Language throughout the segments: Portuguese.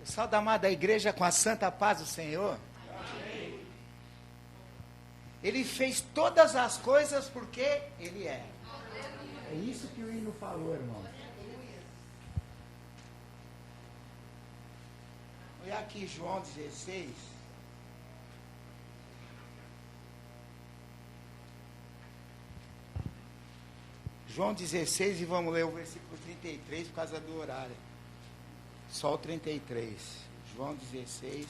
Pessoal da amada igreja, com a santa paz do Senhor. Amém. Ele fez todas as coisas porque Ele é. É isso que o hino falou, irmão. Olha aqui João 16. João 16 e vamos ler o versículo 33 por causa do horário. Só o 33. João 16.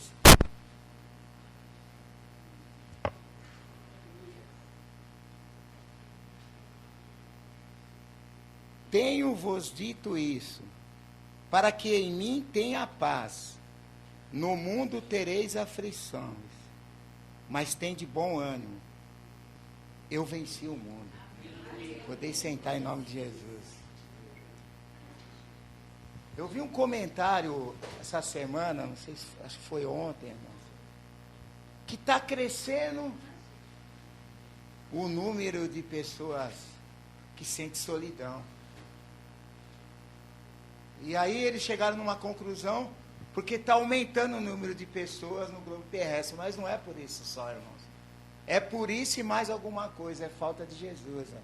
Tenho-vos dito isso, para que em mim tenha paz. No mundo tereis aflições, mas tende bom ânimo. Eu venci o mundo. Podem sentar em nome de Jesus. Eu vi um comentário essa semana, não sei se acho que foi ontem, irmãos, que está crescendo o número de pessoas que sentem solidão. E aí eles chegaram numa conclusão, porque está aumentando o número de pessoas no globo terrestre, mas não é por isso só, irmãos. É por isso e mais alguma coisa, é falta de Jesus. Né?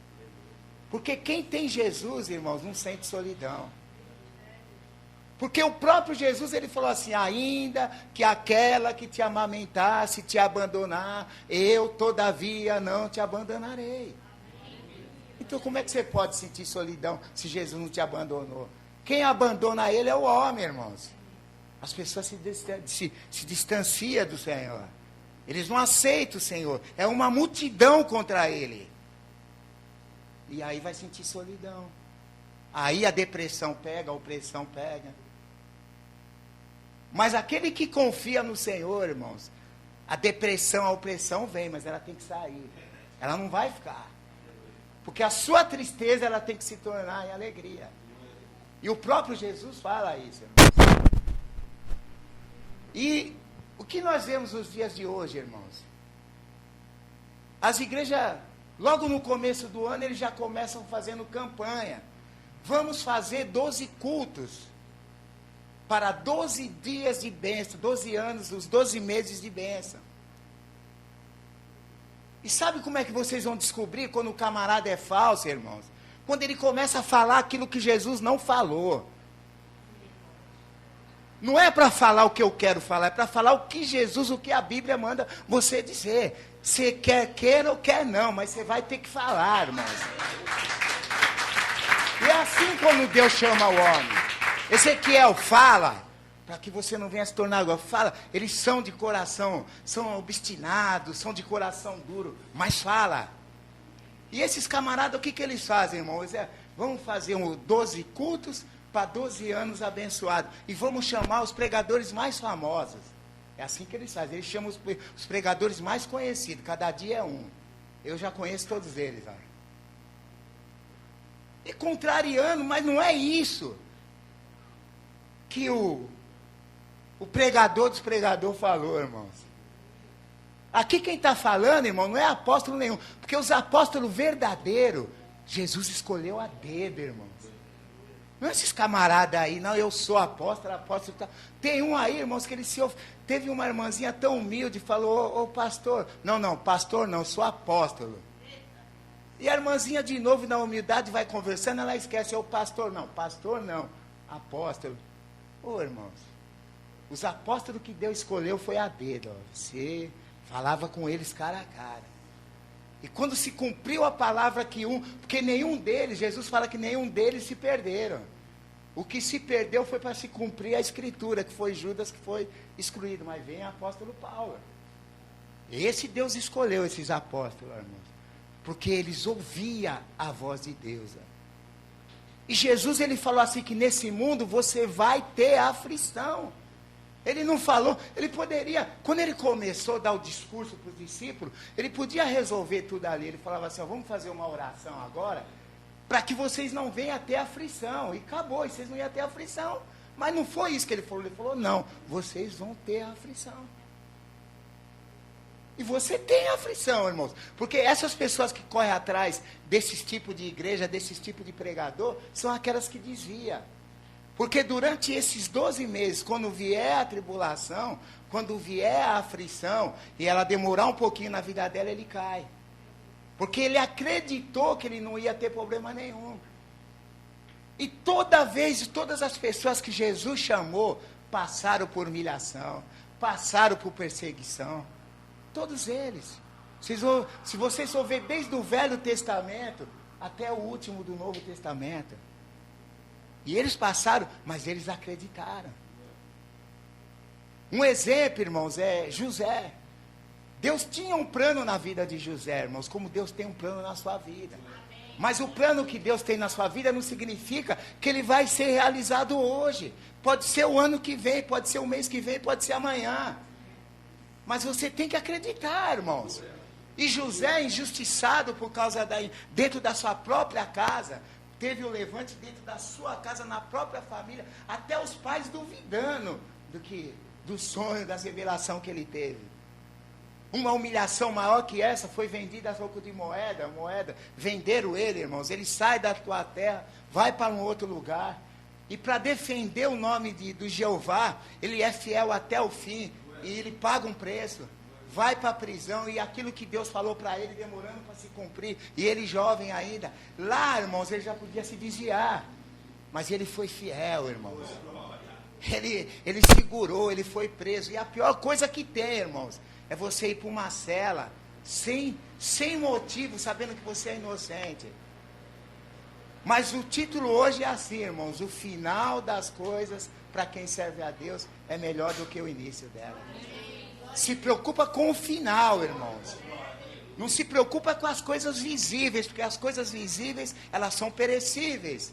Porque quem tem Jesus, irmãos, não sente solidão. Porque o próprio Jesus, ele falou assim, ainda que aquela que te amamentasse te abandonar, eu todavia não te abandonarei. Então como é que você pode sentir solidão se Jesus não te abandonou? Quem abandona ele é o homem, irmãos. As pessoas se distanciam do Senhor. Eles não aceitam o Senhor. É uma multidão contra ele. E aí vai sentir solidão. Aí a depressão pega, a opressão pega. Mas aquele que confia no Senhor, irmãos, a depressão, a opressão vem, mas ela tem que sair. Ela não vai ficar. Porque a sua tristeza, ela tem que se tornar em alegria. E o próprio Jesus fala isso, irmãos. E o que nós vemos nos dias de hoje, irmãos? As igrejas, logo no começo do ano, eles já começam fazendo campanha. Vamos fazer 12 cultos para 12 dias de bênção, 12 anos, os 12 meses de bênção. E sabe como é que vocês vão descobrir quando o camarada é falso, irmãos? Quando ele começa a falar aquilo que Jesus não falou. Não é para falar o que eu quero falar, é para falar o que Jesus, o que a Bíblia manda você dizer. Você quer ou quer não, mas você vai ter que falar, irmãos. E é assim como Deus chama o homem. Ezequiel fala, para que você não venha se tornar igual. Fala, eles são de coração, são obstinados, são de coração duro, mas fala. E esses camaradas, o que eles fazem, irmãos? Vamos fazer 12 cultos para 12 anos abençoados. E vamos chamar os pregadores mais famosos. É assim que eles fazem. Eles chamam os pregadores mais conhecidos. Cada dia é um. Eu já conheço todos eles. Ó. E contrariando, mas não é isso que o pregador dos pregadores falou, irmãos. Aqui quem está falando, irmão, não é apóstolo nenhum. Porque os apóstolos verdadeiros, Jesus escolheu a dedo, irmãos. Não é esses camaradas aí, não, eu sou apóstolo, apóstolo. Tá. Tem um aí, irmãos, que ele teve uma irmãzinha tão humilde, falou, ô pastor. Não, pastor não, sou apóstolo. E a irmãzinha de novo, na humildade, vai conversando, ela esquece, ô pastor não, apóstolo. Ô irmãos, os apóstolos que Deus escolheu foi a dedo, ó. Você falava com eles cara a cara. E quando se cumpriu a palavra porque nenhum deles, Jesus fala que nenhum deles se perderam. O que se perdeu foi para se cumprir a escritura, que foi Judas que foi excluído, mas vem o apóstolo Paulo. Esse Deus escolheu esses apóstolos, irmãos, porque eles ouviam a voz de Deus. Ó. E Jesus, ele falou assim, que nesse mundo você vai ter aflição. Ele não falou, ele poderia, quando ele começou a dar o discurso para os discípulos, ele podia resolver tudo ali. Ele falava assim, ó, vamos fazer uma oração agora, para que vocês não venham a ter aflição. E acabou, e vocês não iam ter aflição. Mas não foi isso que ele falou, não, vocês vão ter aflição. E você tem aflição, irmãos. Porque essas pessoas que correm atrás desses tipos de igreja, desses tipos de pregador, são aquelas que desviam. Porque durante esses 12 meses, quando vier a tribulação, quando vier a aflição, e ela demorar um pouquinho na vida dela, ele cai. Porque ele acreditou que ele não ia ter problema nenhum. E toda vez, todas as pessoas que Jesus chamou, passaram por humilhação, passaram por perseguição. Todos eles. Se vocês for ver desde o Velho Testamento até o último do Novo Testamento. E eles passaram, mas eles acreditaram. Um exemplo, irmãos, é José. Deus tinha um plano na vida de José, irmãos, como Deus tem um plano na sua vida. Mas o plano que Deus tem na sua vida não significa que ele vai ser realizado hoje. Pode ser o ano que vem, pode ser o mês que vem, pode ser amanhã. Mas você tem que acreditar, irmãos. E José, injustiçado por causa dentro da sua própria casa, teve o levante dentro da sua casa, na própria família, até os pais duvidando do sonho, da revelação que ele teve. Uma humilhação maior que essa foi vendida a troco de moeda, venderam ele, irmãos, ele sai da tua terra, vai para um outro lugar, e para defender o nome do Jeová, ele é fiel até o fim, e ele paga um preço, vai para a prisão, e aquilo que Deus falou para ele, demorando para se cumprir, e ele jovem ainda, lá, irmãos, ele já podia se desviar, mas ele foi fiel, irmãos, ele segurou, ele foi preso, e a pior coisa que tem, irmãos, é você ir para uma cela, sem motivo, sabendo que você é inocente. Mas o título hoje é assim, irmãos, o final das coisas, para quem serve a Deus, é melhor do que o início dela. Se preocupa com o final, irmãos. Não se preocupa com as coisas visíveis, porque as coisas visíveis, elas são perecíveis.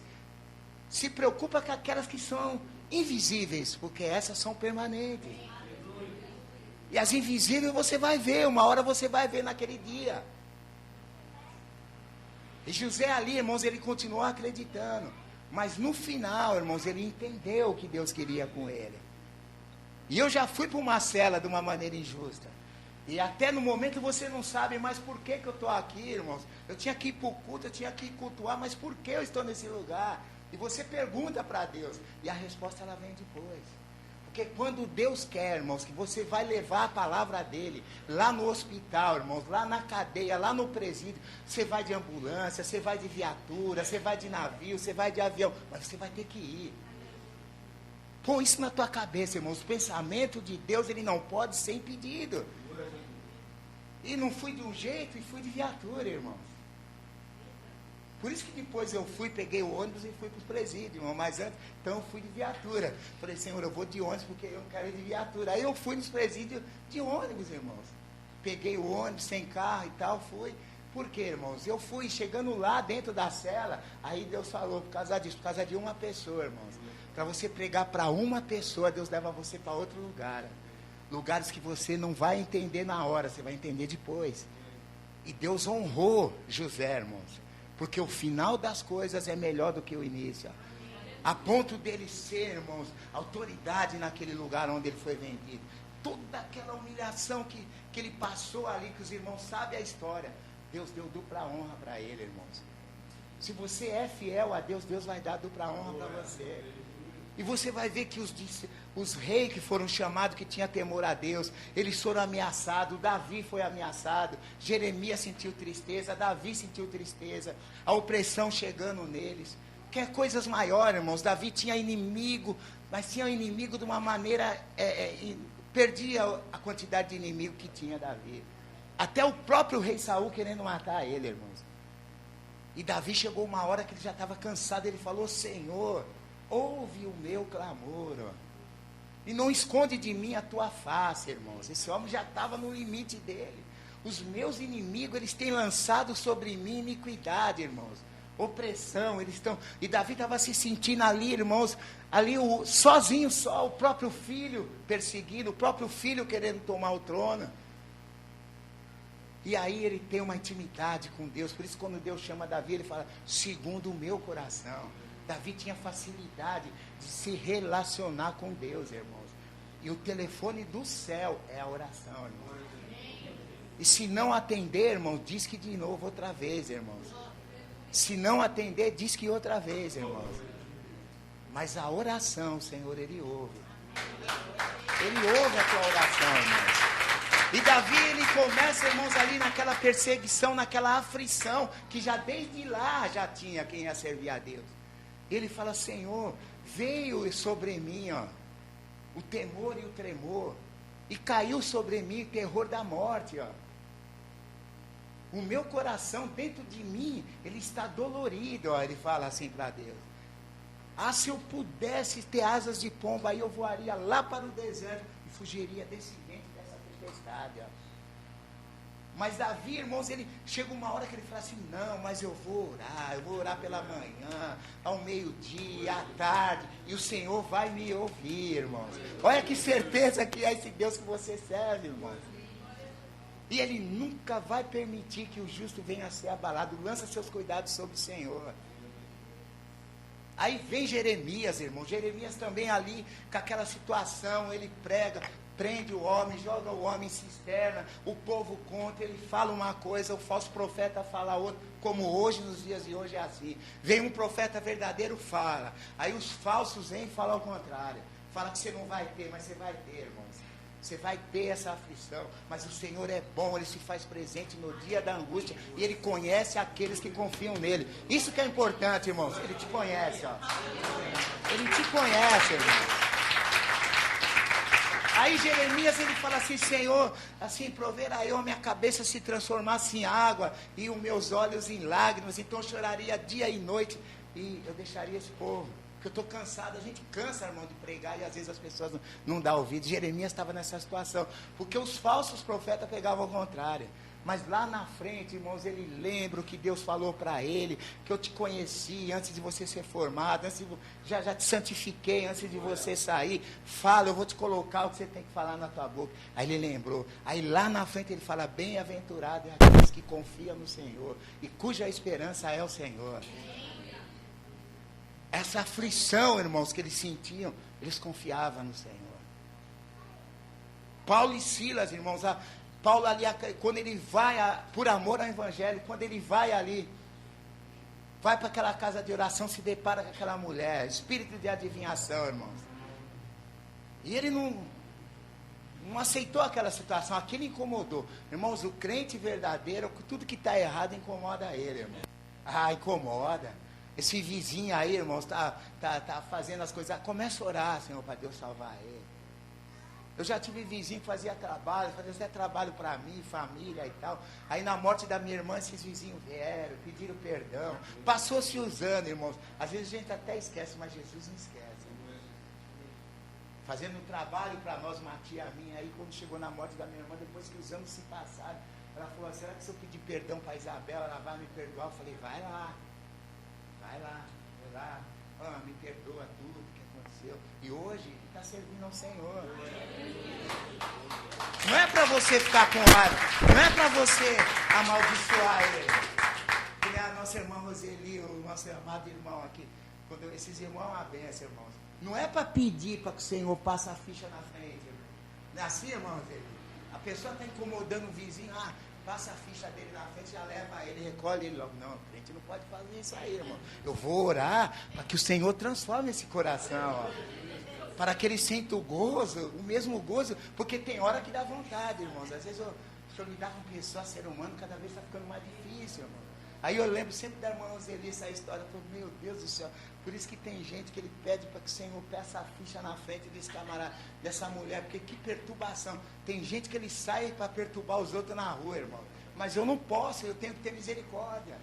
Se preocupa com aquelas que são invisíveis, porque essas são permanentes. E as invisíveis você vai ver, uma hora você vai ver naquele dia. E José ali, irmãos, ele continuou acreditando. Mas no final, irmãos, ele entendeu o que Deus queria com ele. E eu já fui para uma cela de uma maneira injusta. E até no momento você não sabe mais por que eu estou aqui, irmãos. Eu tinha que ir para o culto, eu tinha que cultuar, mas por que eu estou nesse lugar? E você pergunta para Deus. E a resposta ela vem depois. Porque quando Deus quer, irmãos, que você vai levar a palavra dele, lá no hospital, irmãos, lá na cadeia, lá no presídio, você vai de ambulância, você vai de viatura, você vai de navio, você vai de avião, mas você vai ter que ir. Põe isso na tua cabeça, irmãos, o pensamento de Deus, ele não pode ser impedido. E não fui de um jeito, e fui de viatura, irmãos. Por isso que depois eu peguei o ônibus e fui para o presídio, irmão. Mas antes, então eu fui de viatura. Falei, Senhor, eu vou de ônibus porque eu não quero ir de viatura. Aí eu fui nos presídios de ônibus, irmãos. Peguei o ônibus sem carro e tal, fui. Por quê, irmãos? Eu fui chegando lá dentro da cela, aí Deus falou, por causa disso, por causa de uma pessoa, irmãos. Para você pregar para uma pessoa, Deus leva você para outro lugar. Lugares que você não vai entender na hora, você vai entender depois. E Deus honrou José, irmãos. Porque o final das coisas é melhor do que o início. A ponto dele ser, irmãos, autoridade naquele lugar onde ele foi vendido. Toda aquela humilhação que ele passou ali, que os irmãos sabem a história. Deus deu dupla honra para ele, irmãos. Se você é fiel a Deus, Deus vai dar dupla honra para você. E você vai ver que os reis que foram chamados, que tinham temor a Deus, eles foram ameaçados. Davi foi ameaçado, Jeremias sentiu tristeza, Davi sentiu tristeza, a opressão chegando neles. Quer coisas maiores, irmãos. Davi tinha inimigo, mas tinha inimigo de uma maneira, perdia a quantidade de inimigo que tinha Davi. Até o próprio rei Saul querendo matar ele, irmãos. E Davi chegou uma hora que ele já estava cansado, ele falou, Senhor, ouve o meu clamor, ó, e não esconde de mim a tua face, irmãos. Esse homem já estava no limite dele. Os meus inimigos, eles têm lançado sobre mim iniquidade, irmãos, opressão, eles estão, e Davi estava se sentindo ali, irmãos, ali sozinho só, o próprio filho perseguido, o próprio filho querendo tomar o trono. E aí ele tem uma intimidade com Deus. Por isso quando Deus chama Davi, ele fala, segundo o meu coração. Davi tinha facilidade de se relacionar com Deus, irmãos. E o telefone do céu é a oração, irmãos. E se não atender, irmãos, diz que de novo outra vez, irmãos. Se não atender, diz que outra vez, irmãos. Mas a oração, Senhor, Ele ouve. Ele ouve a tua oração, irmãos. E Davi, ele começa, irmãos, ali naquela perseguição, naquela aflição, que já desde lá já tinha quem ia servir a Deus. Ele fala, Senhor, veio sobre mim, ó, o temor e o tremor, e caiu sobre mim o terror da morte, ó. O meu coração dentro de mim, ele está dolorido, ó, ele fala assim para Deus. Ah, se eu pudesse ter asas de pomba, aí eu voaria lá para o deserto e fugiria desse vento, dessa tempestade, ó. Mas Davi, irmãos, ele chega uma hora que ele fala assim, não, mas eu vou orar pela manhã, ao meio-dia, à tarde, e o Senhor vai me ouvir, irmãos. Olha que certeza que é esse Deus que você serve, irmãos. E Ele nunca vai permitir que o justo venha a ser abalado. Lança seus cuidados sobre o Senhor. Aí vem Jeremias, irmão. Jeremias também ali, com aquela situação, ele prega, prende o homem, joga o homem em cisterna, o povo conta, ele fala uma coisa, o falso profeta fala outra, como hoje, nos dias de hoje é assim. Vem um profeta verdadeiro, fala. Aí os falsos vêm e falam ao contrário. Fala que você não vai ter, mas você vai ter, irmãos. Você vai ter essa aflição, mas o Senhor é bom, Ele se faz presente no dia da angústia, e Ele conhece aqueles que confiam nele. Isso que é importante, irmãos, Ele te conhece, ó. Ele te conhece, irmãos. Aí Jeremias, ele fala assim, Senhor, assim, proverá eu a minha cabeça se transformasse em água, e os meus olhos em lágrimas, então eu choraria dia e noite, e eu deixaria esse povo. Porque eu estou cansado, a gente cansa, irmão, de pregar, e às vezes as pessoas não dão ouvido. Jeremias estava nessa situação, porque os falsos profetas pegavam ao contrário. Mas lá na frente, irmãos, ele lembra o que Deus falou para ele, que eu te conheci antes de você ser formado, já te santifiquei antes de você sair. Fala, eu vou te colocar o que você tem que falar na tua boca. Aí ele lembrou. Aí lá na frente ele fala, bem-aventurado é aqueles que confiam no Senhor, e cuja esperança é o Senhor. Essa aflição, irmãos, que eles sentiam, eles confiavam no Senhor. Paulo e Silas, irmãos, Paulo ali, quando ele vai, por amor ao Evangelho, quando ele vai ali, vai para aquela casa de oração, se depara com aquela mulher, espírito de adivinhação, irmãos. E ele não aceitou aquela situação, aquilo incomodou. Irmãos, o crente verdadeiro, tudo que está errado incomoda ele, irmão. Ah, incomoda. Esse vizinho aí, irmãos, tá fazendo as coisas. Começa a orar, Senhor, para Deus salvar ele. Eu já tive vizinho que fazia até trabalho para mim, família e tal. Aí na morte da minha irmã, esses vizinhos vieram, pediram perdão. Passou-se os anos, irmãos. Às vezes a gente até esquece, mas Jesus não esquece. Fazendo um trabalho para nós, uma tia minha aí, quando chegou na morte da minha irmã, depois que os anos se passaram, ela falou, será que se eu pedir perdão para Isabela, ela vai me perdoar? Eu falei, vai lá, me perdoa tudo que aconteceu. E hoje ele está servindo ao Senhor. Não é para você ficar com raiva, não é para você amaldiçoar ele. Que nem a nossa irmã Roseli, o nosso amado irmão aqui. Esses irmãos é uma benção, irmãos. Não é para pedir para que o Senhor passe a ficha na frente, irmão. Não é assim, irmão Roseli? A pessoa está incomodando o vizinho, passa a ficha dele na frente, já leva ele, recolhe ele logo. Não, a gente não pode fazer isso aí, irmão. Eu vou orar para que o Senhor transforme esse coração, ó, para que ele sinta o gozo, o mesmo gozo, porque tem hora que dá vontade, irmãos. Às vezes o senhor lidar com pessoa, ser humano, cada vez está ficando mais difícil, irmão. Aí eu lembro sempre da irmã Roseli, essa história, eu falo, meu Deus do céu, por isso que tem gente que ele pede para que o Senhor peça a ficha na frente desse camarada, dessa mulher, porque que perturbação. Tem gente que ele sai para perturbar os outros na rua, irmão. Mas eu não posso, eu tenho que ter misericórdia.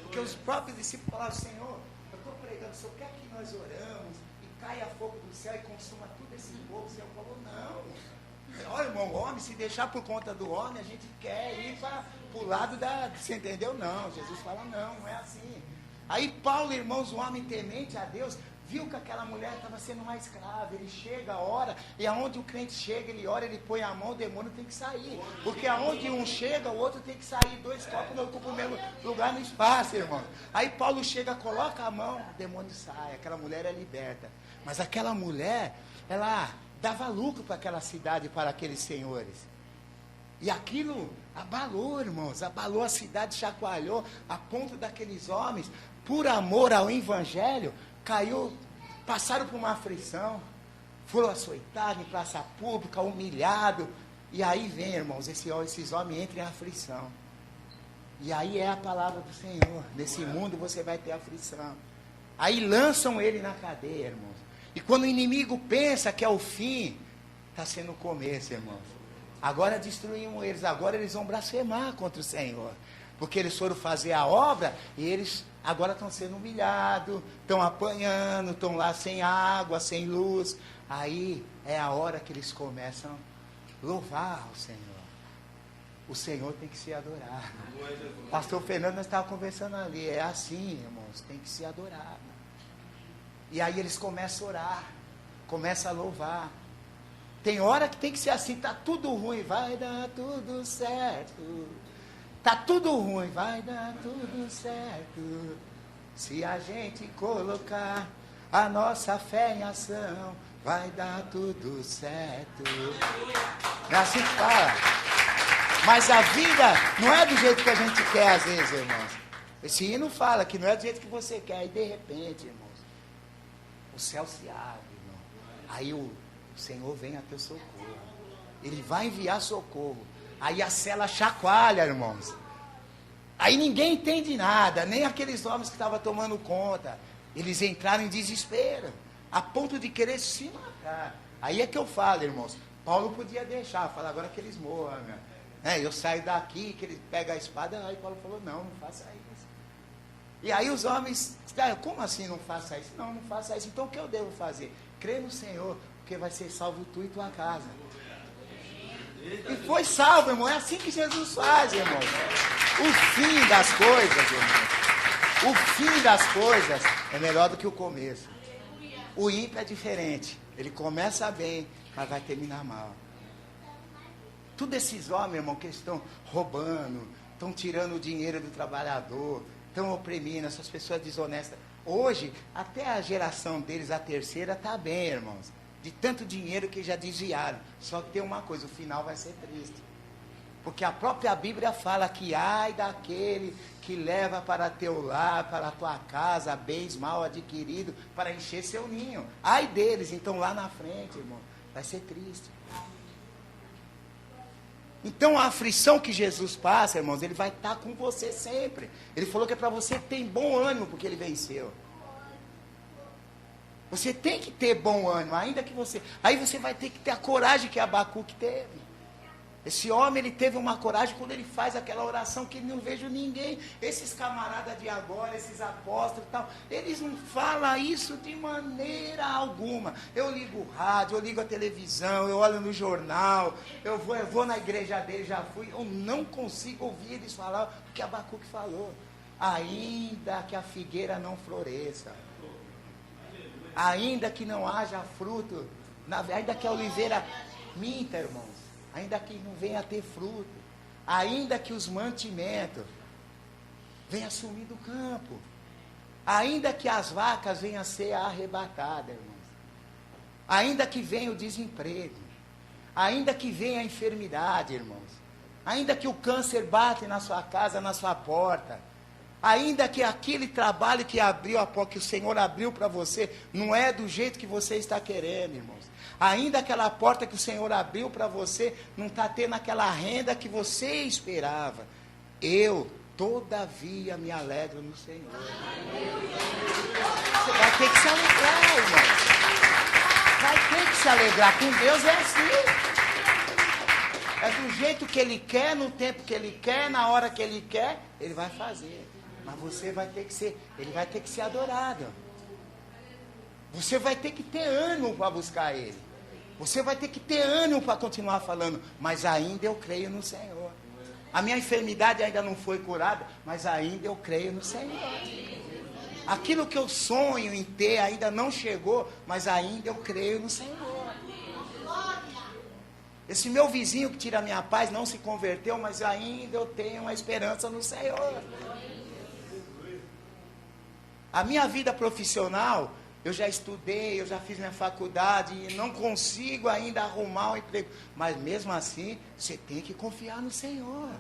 Porque os próprios discípulos falaram, Senhor, eu estou pregando, o Senhor quer que nós oramos e caia fogo do céu e consuma tudo esse povo? O Senhor falou, não. Olha, irmão, o homem, se deixar por conta do homem, a gente quer ir para o lado da... Você entendeu? Não, Jesus fala, não é assim. Aí Paulo, irmãos, o homem temente a Deus, viu que aquela mulher estava sendo uma escrava. Ele chega, ora, e aonde o crente chega, ele ora, ele põe a mão, o demônio tem que sair. Porque aonde um chega, o outro tem que sair. Dois corpos não ocupam o mesmo lugar no espaço, irmão. Aí Paulo chega, coloca a mão, o demônio sai. Aquela mulher é liberta. Mas aquela mulher, ela dava lucro para aquela cidade, para aqueles senhores. E aquilo abalou, irmãos, abalou a cidade, chacoalhou, a ponto daqueles homens, por amor ao Evangelho, passaram por uma aflição, foram açoitados em praça pública, humilhados. E aí vem, irmãos, esses homens entram em aflição. E aí é a palavra do Senhor. Nesse mundo você vai ter aflição. Aí lançam ele na cadeia, irmãos. E quando o inimigo pensa que é o fim, está sendo o começo, irmãos. Agora destruímos eles, agora eles vão blasfemar contra o Senhor. Porque eles foram fazer a obra e eles agora estão sendo humilhados, estão apanhando, estão lá sem água, sem luz. Aí é a hora que eles começam a louvar o Senhor. O Senhor tem que ser adorado. Pastor Fernando, nós estávamos conversando ali. É assim, irmãos, tem que ser adorado. E aí eles começam a orar, começam a louvar. Tem hora que tem que ser assim, está tudo ruim, vai dar tudo certo. Está tudo ruim, vai dar tudo certo. Se a gente colocar a nossa fé em ação, vai dar tudo certo. É assim que fala. Mas a vida não é do jeito que a gente quer às vezes, irmãos. Esse hino fala que não é do jeito que você quer. E de repente, irmãos, o céu se abre, irmão. Aí o Senhor vem a teu socorro. Ele vai enviar socorro. Aí a cela chacoalha, irmãos. Aí ninguém entende nada, nem aqueles homens que estavam tomando conta. Eles entraram em desespero, a ponto de querer se matar. Aí é que eu falo, irmãos, Paulo podia deixar, falar agora que eles morram, né? Eu saio daqui, que ele pega a espada. Aí Paulo falou, não faça isso. E aí os homens, como assim não faça isso? Não faça isso. Então o que eu devo fazer? Crer no Senhor, porque vai ser salvo tu e tua casa. E foi salvo, irmão. É assim que Jesus faz, irmão. O fim das coisas, irmão. O fim das coisas é melhor do que o começo. O ímpio é diferente. Ele começa bem, mas vai terminar mal. Todos esses homens, irmão, que estão roubando, estão tirando o dinheiro do trabalhador, estão oprimindo essas pessoas desonestas. Hoje, até a geração deles, a terceira, está bem, irmãos. De tanto dinheiro que já desviaram. Só que tem uma coisa, o final vai ser triste. Porque a própria Bíblia fala que ai daquele que leva para teu lar, para a tua casa, bens mal adquiridos, para encher seu ninho. Ai deles, então lá na frente, irmão, vai ser triste. Então a aflição que Jesus passa, irmãos, ele vai estar com você sempre. Ele falou que é para você ter bom ânimo, porque ele venceu. Você tem que ter bom ânimo, ainda que você... Aí você vai ter que ter a coragem que Abacuque teve. Esse homem, ele teve uma coragem quando ele faz aquela oração que não vejo ninguém. Esses camaradas de agora, esses apóstolos e tal, eles não falam isso de maneira alguma. Eu ligo o rádio, eu ligo a televisão, eu olho no jornal, eu vou na igreja dele, já fui. Eu não consigo ouvir eles falar o que Abacuque falou. Ainda que a figueira não floresça, ainda que não haja fruto, ainda que a oliveira minta, irmãos, ainda que não venha a ter fruto, ainda que os mantimentos venham a sumir do campo, ainda que as vacas venham a ser arrebatadas, irmãos, ainda que venha o desemprego, ainda que venha a enfermidade, irmãos, ainda que o câncer bate na sua casa, na sua porta, ainda que aquele trabalho que abriu a porta, que o Senhor abriu para você, não é do jeito que você está querendo, irmãos. Ainda aquela porta que o Senhor abriu para você, não está tendo aquela renda que você esperava. Eu, todavia, me alegro no Senhor. Você vai ter que se alegrar, irmão. Vai ter que se alegrar. Com Deus é assim. É do jeito que Ele quer, no tempo que Ele quer, na hora que Ele quer, Ele vai fazer. Mas você vai ter que ser, Ele vai ter que ser adorado. Você vai ter que ter ânimo para buscar Ele. Você vai ter que ter ânimo para continuar falando, mas ainda eu creio no Senhor. A minha enfermidade ainda não foi curada, mas ainda eu creio no Senhor. Aquilo que eu sonho em ter ainda não chegou, mas ainda eu creio no Senhor. Esse meu vizinho que tira a minha paz não se converteu, mas ainda eu tenho uma esperança no Senhor. A minha vida profissional, eu já estudei, eu já fiz minha faculdade e não consigo ainda arrumar um emprego. Mas mesmo assim, você tem que confiar no Senhor.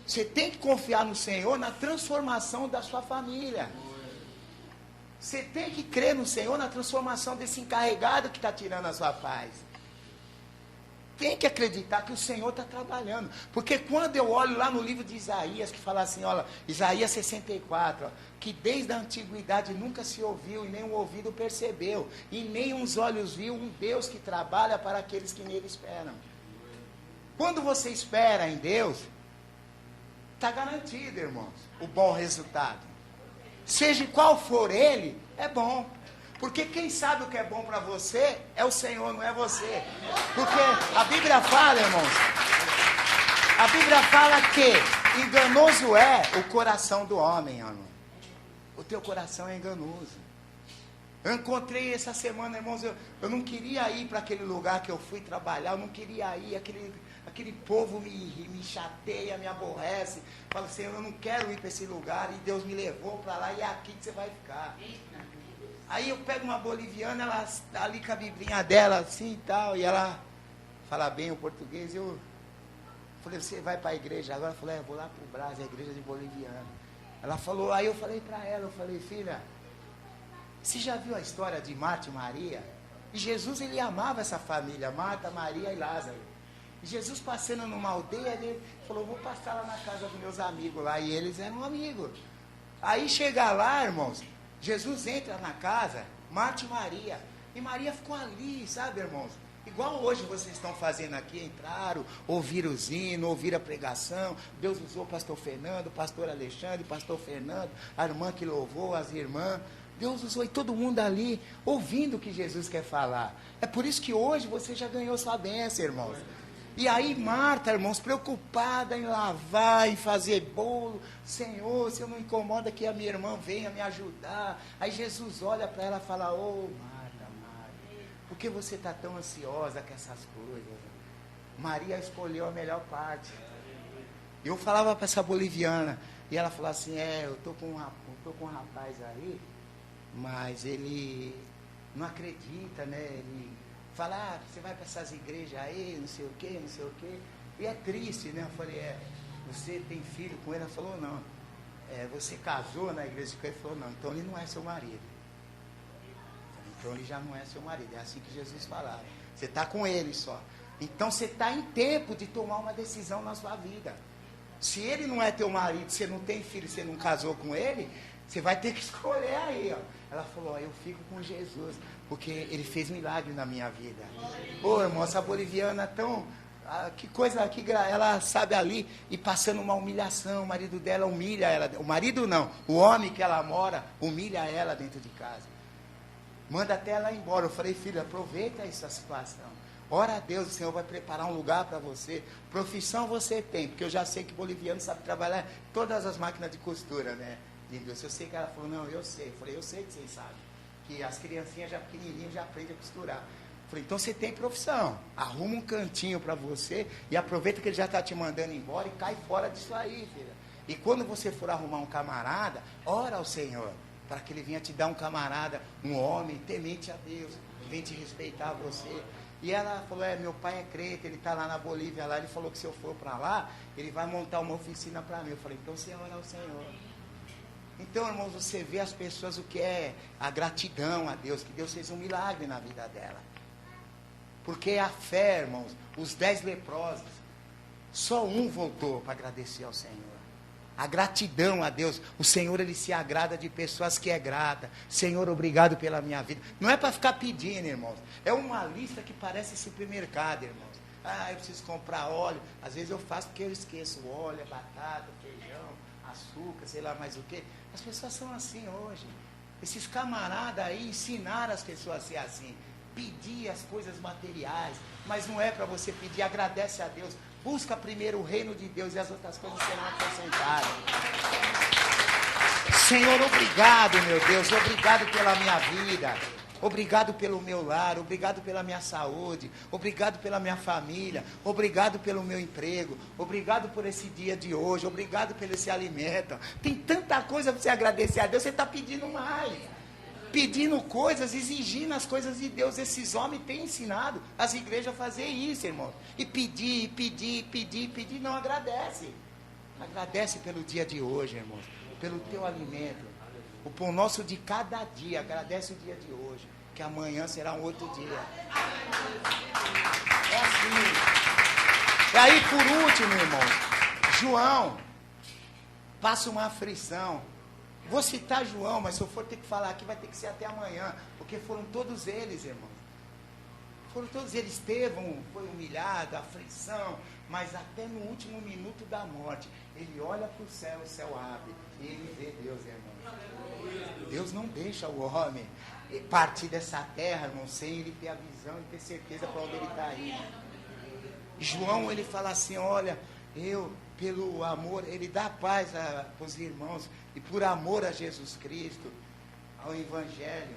Você tem que confiar no Senhor na transformação da sua família. Você tem que crer no Senhor, na transformação desse encarregado que está tirando a sua paz. Tem que acreditar que o Senhor está trabalhando. Porque quando eu olho lá no livro de Isaías, que fala assim, olha, Isaías 64, ó, que desde a antiguidade nunca se ouviu, e nem o ouvido percebeu, e nem os olhos viu um Deus que trabalha para aqueles que nele esperam. Quando você espera em Deus, está garantido, irmãos, o bom resultado. Seja qual for ele, é bom. Porque quem sabe o que é bom para você é o Senhor, não é você. Porque a Bíblia fala, irmãos, a Bíblia fala que enganoso é o coração do homem, irmão. O teu coração é enganoso. Eu encontrei essa semana, irmãos, eu não queria ir para aquele lugar que eu fui trabalhar, eu não queria ir, aquele povo me chateia, me aborrece. Falo, Senhor, eu não quero ir para esse lugar, e Deus me levou para lá, e é aqui que você vai ficar. Aí eu pego uma boliviana, ela está ali com a biblinha dela, assim e tal, e ela fala bem o português. Eu falei, você vai para a igreja agora? Eu falei, eu vou lá para o Brás, a igreja de boliviana. Ela falou, aí eu falei para ela, eu falei, filha, você já viu a história de Marta e Maria? E Jesus, ele amava essa família, Marta, Maria e Lázaro. E Jesus passando numa aldeia, ele falou, vou passar lá na casa dos meus amigos lá, e eles eram amigos. Aí chega lá, irmãos, Jesus entra na casa, Marta e Maria ficou ali, sabe, irmãos? Igual hoje vocês estão fazendo aqui, entraram, ouviram o hino, ouviram a pregação. Deus usou o pastor Fernando, o pastor Alexandre, o pastor Fernando, a irmã que louvou, as irmãs. Deus usou e todo mundo ali, ouvindo o que Jesus quer falar. É por isso que hoje você já ganhou sua bênção, irmãos. E aí Marta, irmãos, preocupada em lavar, em fazer bolo. Senhor, se eu não incomoda que a minha irmã venha me ajudar. Aí Jesus olha para ela e fala, ô Marta, por que você está tão ansiosa com essas coisas? Maria escolheu a melhor parte. Eu falava para essa boliviana, e ela falou assim, eu tô com um rapaz aí, mas ele não acredita, né? Ele fala, você vai para essas igrejas aí, não sei o quê, não sei o quê. E é triste, né? Eu falei, você tem filho com ele? Ela falou, não. Você casou na igreja com ele? Ele falou, não, então ele não é seu marido. Então ele já não é seu marido. É assim que Jesus falava. Você está com ele só. Então você está em tempo de tomar uma decisão na sua vida. Se ele não é teu marido, você não tem filho, você não casou com ele, você vai ter que escolher aí, ó. Ela falou, eu fico com Jesus, porque ele fez milagre na minha vida. Ô, irmão, essa boliviana tão... que coisa, ela sabe ali, e passando uma humilhação, o marido dela humilha ela. O marido não, o homem que ela mora, humilha ela dentro de casa. Manda até ela ir embora. Eu falei, filha, aproveita essa situação. Ora a Deus, o Senhor vai preparar um lugar para você. Profissão você tem, porque eu já sei que boliviano sabe trabalhar todas as máquinas de costura, né? Eu sei que ela falou, não, eu sei. Eu falei, eu sei que vocês sabem. Que as criancinhas já pequenininhas já aprendem a costurar. Eu falei, então você tem profissão. Arruma um cantinho para você e aproveita que ele já está te mandando embora e cai fora disso aí, filha. E quando você for arrumar um camarada, ora ao Senhor, para que ele venha te dar um camarada, um homem temente a Deus, que venha te respeitar a você. E ela falou, meu pai é crente, ele está lá na Bolívia, lá, ele falou que se eu for para lá, ele vai montar uma oficina para mim. Eu falei, então você ora ao Senhor. Então, irmãos, você vê as pessoas o que é a gratidão a Deus, que Deus fez um milagre na vida dela. Porque a fé, irmãos, os 10 leprosos, só um voltou para agradecer ao Senhor. A gratidão a Deus, o Senhor, ele se agrada de pessoas que é grata. Senhor, obrigado pela minha vida. Não é para ficar pedindo, irmãos. É uma lista que parece supermercado, irmãos. Eu preciso comprar óleo. Às vezes eu faço porque eu esqueço. Óleo, batata, feijão, açúcar, sei lá mais o quê. As pessoas são assim hoje. Esses camaradas aí ensinaram as pessoas a ser assim. Pedir as coisas materiais. Mas não é para você pedir, agradece a Deus. Busca primeiro o reino de Deus e as outras coisas serão acrescentadas. Senhor, obrigado, meu Deus. Obrigado pela minha vida. Obrigado pelo meu lar, obrigado pela minha saúde, obrigado pela minha família, obrigado pelo meu emprego, obrigado por esse dia de hoje, obrigado pelo esse alimento. Tem tanta coisa para você agradecer a Deus, você está pedindo mais. Pedindo coisas, exigindo as coisas de Deus. Esses homens têm ensinado as igrejas a fazer isso, irmão. E pedir, não agradece. Agradece pelo dia de hoje, irmãos, pelo teu alimento. O pão nosso de cada dia. Agradece o dia de hoje, que amanhã será um outro dia. É assim. E aí, por último, irmãos, João passa uma aflição. Vou citar João, mas se eu for ter que falar aqui, vai ter que ser até amanhã, porque foram todos eles, irmãos. Foram todos eles. Estevão foi humilhado, aflição, mas até no último minuto da morte, ele olha para o céu abre, e ele vê Deus, irmão. Deus não deixa o homem partir dessa terra, irmão, sem ele ter a visão e ter certeza para onde ele está indo. João, ele fala assim, olha, eu, pelo amor, ele dá paz para os irmãos, e por amor a Jesus Cristo, ao Evangelho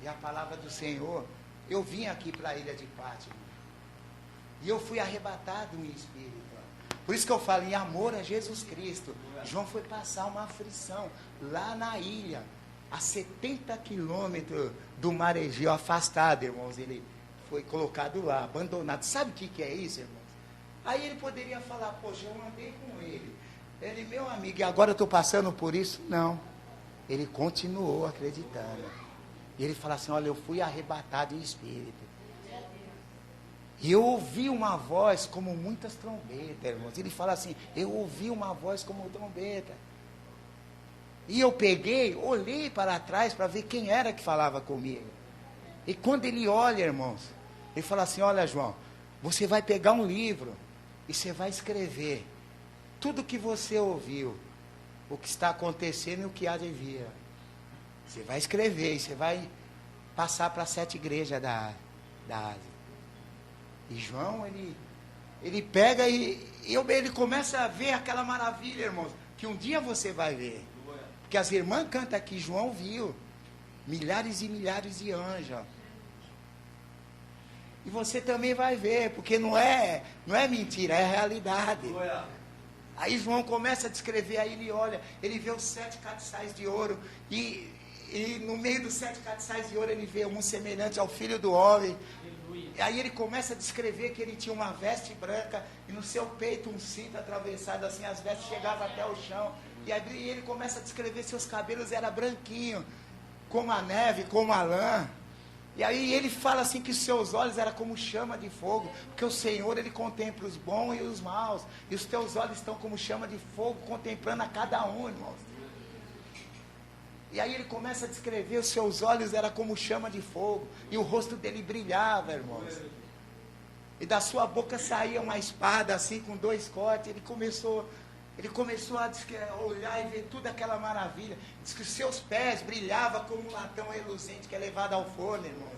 e à palavra do Senhor, eu vim aqui para a ilha de Pátmos. E eu fui arrebatado em espírito. Por isso que eu falo, em amor a Jesus Cristo. João foi passar uma aflição lá na ilha, a 70 quilômetros do mar Egeu, afastado, irmãos. Ele foi colocado lá, abandonado. Sabe o que é isso, irmãos? Aí ele poderia falar, poxa, eu andei com ele. Ele, meu amigo, e agora eu estou passando por isso? Não. Ele continuou acreditando. E ele fala assim, olha, eu fui arrebatado em espírito. E eu ouvi uma voz como muitas trombetas, irmãos. Ele fala assim, eu ouvi uma voz como trombeta. E eu peguei, olhei para trás para ver quem era que falava comigo. E quando ele olha, irmãos, ele fala assim, olha, João, você vai pegar um livro e você vai escrever tudo que você ouviu, o que está acontecendo e o que há de vir. Você vai escrever e você vai passar para 7 igrejas da Ásia. E João, ele pega e ele começa a ver aquela maravilha, irmãos, que um dia você vai ver. Porque as irmãs cantam aqui, João viu milhares e milhares de anjos. E você também vai ver, porque não é mentira, é realidade. Aí João começa a descrever, aí ele olha, ele vê os 7 castiçais de ouro, e no meio dos 7 castiçais de ouro ele vê um semelhante ao Filho do Homem. E aí ele começa a descrever que ele tinha uma veste branca, e no seu peito um cinto atravessado assim, as vestes chegavam até o chão. E aí ele começa a descrever seus cabelos eram branquinhos, como a neve, como a lã. E aí ele fala assim que os seus olhos eram como chama de fogo, porque o Senhor, ele contempla os bons e os maus, e os teus olhos estão como chama de fogo, contemplando a cada um, irmãos. E aí ele começa a descrever, os seus olhos eram como chama de fogo, e o rosto dele brilhava, irmãos. E da sua boca saía uma espada assim, com 2 cortes. Ele começou a olhar e ver toda aquela maravilha. Diz que os seus pés brilhavam como um latão reluzente que é levado ao forno, irmãos.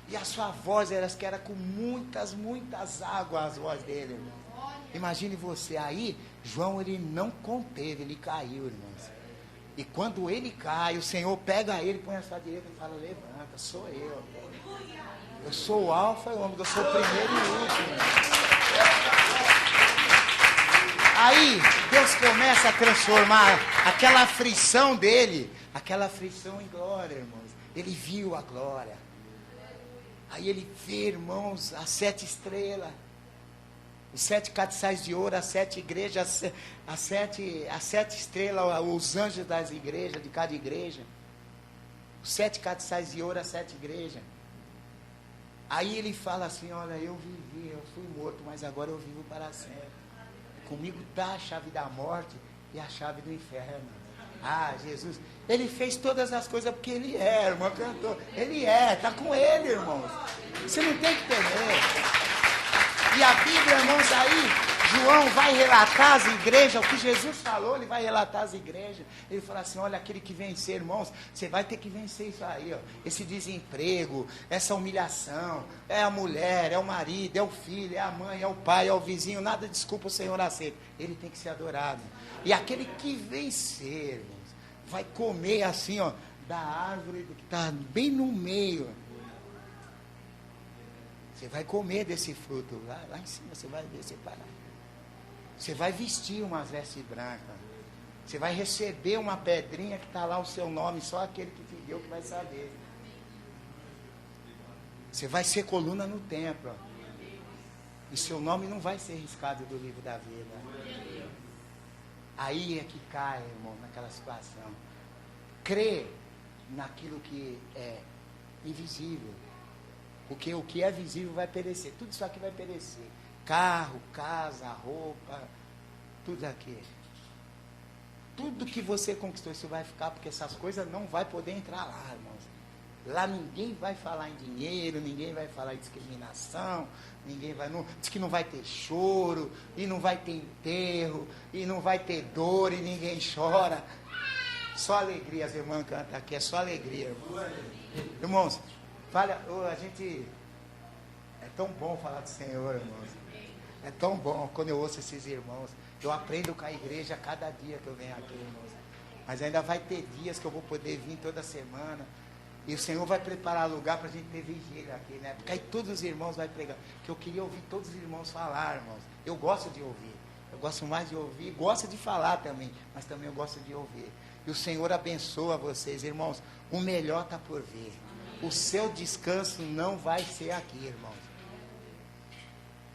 E a sua voz era com muitas, muitas águas, a voz dele, irmãos. Imagine você, aí João, ele não conteve, ele caiu, irmãos. E quando ele cai, o Senhor pega ele, põe a sua direita e fala, levanta, sou eu. Eu sou o alfa e o ômega, eu sou o primeiro e o último. Aí Deus começa a transformar aquela aflição dele, aquela aflição em glória, irmãos. Ele viu a glória. Aí ele vê, irmãos, as 7 estrelas, os 7 castiçais de ouro, as 7 igrejas, as sete estrelas, os anjos das igrejas, de cada igreja. Os 7 castiçais de ouro, as 7 igrejas. Aí ele fala assim, olha, eu vivi, eu fui morto, mas agora eu vivo para sempre. Comigo está a chave da morte e a chave do inferno. Ah, Jesus, ele fez todas as coisas porque ele é, irmão, cantor. Ele está com ele, irmãos. Você não tem que temer. E a Bíblia, irmãos, aí, João vai relatar às igrejas, o que Jesus falou, ele vai relatar às igrejas. Ele fala assim, olha, aquele que vencer, irmãos, você vai ter que vencer isso aí, ó. Esse desemprego, essa humilhação, é a mulher, é o marido, é o filho, é a mãe, é o pai, é o vizinho, nada desculpa o Senhor aceita. Ele tem que ser adorado. E aquele que vencer, irmãos, vai comer assim, ó, da árvore que está bem no meio. Você vai comer desse fruto, lá em cima você vai ver separar. Você vai vestir umas vestes brancas. Você vai receber uma pedrinha que está lá o seu nome, só aquele que te deu que vai saber. Você vai ser coluna no templo. E seu nome não vai ser riscado do livro da vida. Aí é que cai, irmão, naquela situação. crer naquilo que é invisível. Porque o que é visível vai perecer. Tudo isso aqui vai perecer. Carro, casa, roupa, tudo aqui. Tudo que você conquistou, isso vai ficar, porque essas coisas não vai poder entrar lá, irmãos. Lá ninguém vai falar em dinheiro, ninguém vai falar em discriminação, ninguém vai. Diz que não vai ter choro, e não vai ter enterro, e não vai ter dor, e ninguém chora. Só alegria, as irmãs cantam aqui, é só alegria, irmãos. Irmãos, a gente. É tão bom falar do Senhor, irmãos. É tão bom quando eu ouço esses irmãos. Eu aprendo com a igreja a cada dia que eu venho aqui, irmãos. Mas ainda vai ter dias que eu vou poder vir toda semana. E o Senhor vai preparar lugar para a gente ter vigília aqui, né? Porque aí todos os irmãos vão pregar. Que eu queria ouvir todos os irmãos falar, irmãos. Eu gosto de ouvir. Eu gosto mais de ouvir. Gosto de falar também. Mas também eu gosto de ouvir. E o Senhor abençoa vocês, irmãos. O melhor está por vir. O seu descanso não vai ser aqui, irmãos.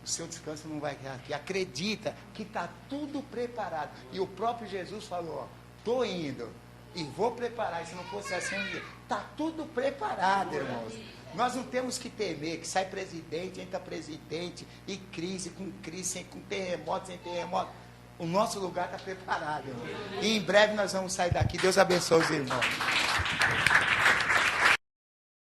O seu descanso não vai ser aqui. Acredita que está tudo preparado. E o próprio Jesus falou, ó, estou indo e vou preparar. E se não fosse assim, está tudo preparado, irmãos. Nós não temos que temer que sai presidente, entra presidente, e crise, com terremoto, sem terremoto. O nosso lugar está preparado, irmão. E em breve nós vamos sair daqui. Deus abençoe os irmãos.